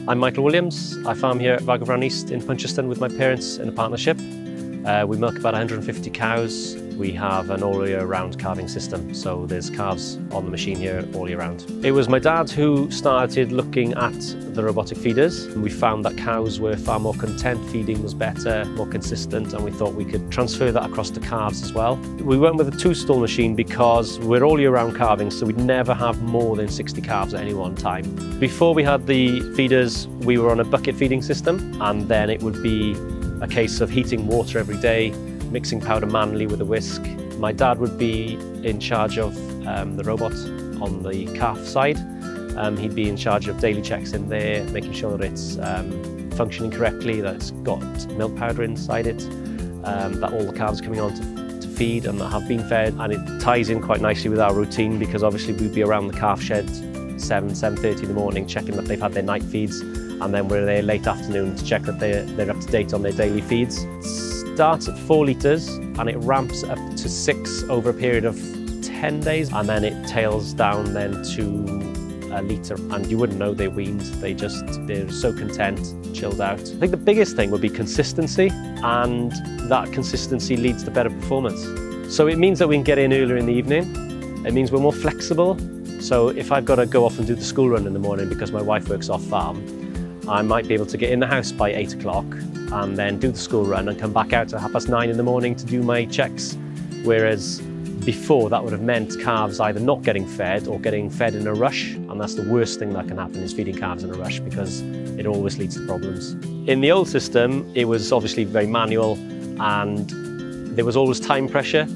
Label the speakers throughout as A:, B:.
A: I'm Michael Williams. I farm here at Vagrafran East in Puncheston with my parents in a partnership. We milk about 150 cows. We have an all-year-round calving system, so there's calves on the machine here all year round. It was my dad who started looking at the robotic feeders. We found that cows were far more content, feeding was better, more consistent, and we thought we could transfer that across to calves as well. We went with a two-stall machine because we're all year-round calving, so we'd never have more than 60 calves at any one time. Before we had the feeders, we were on a bucket feeding system, and then it would be a case of heating water every day, mixing powder manually with a whisk. My dad would be in charge of the robot on the calf side. He'd be in charge of daily checks in there, making sure that it's functioning correctly, that it's got milk powder inside it, that all the calves are coming on to feed and that have been fed. And it ties in quite nicely with our routine because obviously we'd be around the calf shed 7:30 in the morning checking that they've had their night feeds, and then we're there late afternoon to check that they're up to date on their daily feeds. It starts at 4 litres and it ramps up to 6 over a period of 10 days, and then it tails down then to a litre, and you wouldn't know they're weaned. They're so content, chilled out. I think the biggest thing would be consistency, and that consistency leads to better performance. So it means that we can get in earlier in the evening. It means we're more flexible. So if I've got to go off and do the school run in the morning because my wife works off farm, I might be able to get in the house by 8 o'clock and then do the school run and come back out at 9:30 in the morning to do my checks. Whereas before, that would have meant calves either not getting fed or getting fed in a rush, and that's the worst thing that can happen, is feeding calves in a rush, because it always leads to problems. In the old system, it was obviously very manual and there was always time pressure.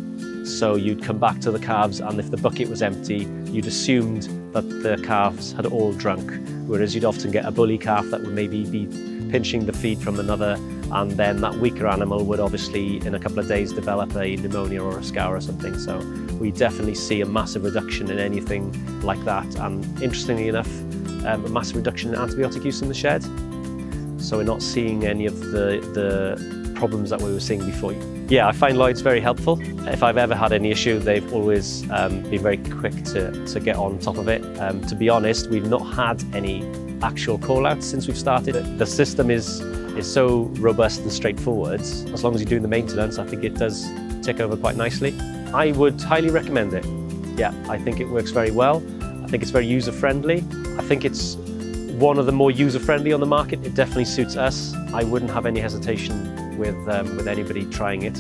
A: So you'd come back to the calves, and if the bucket was empty, you'd assumed that the calves had all drunk, whereas you'd often get a bully calf that would maybe be pinching the feed from another, and then that weaker animal would obviously in a couple of days develop a pneumonia or a scour or something. So we definitely see a massive reduction in anything like that, and interestingly enough, a massive reduction in antibiotic use in the shed. So we're not seeing any of the problems that we were seeing before. Yeah, I find Lloyd's very helpful. If I've ever had any issue, they've always been very quick to get on top of it. To be honest, we've not had any actual call-outs since we've started. The system is so robust and straightforward. As long as you're doing the maintenance, I think it does tick over quite nicely. I would highly recommend it. Yeah, I think it works very well. I think it's very user-friendly. I think it's one of the more user-friendly on the market. It definitely suits us. I wouldn't have any hesitation with anybody trying it.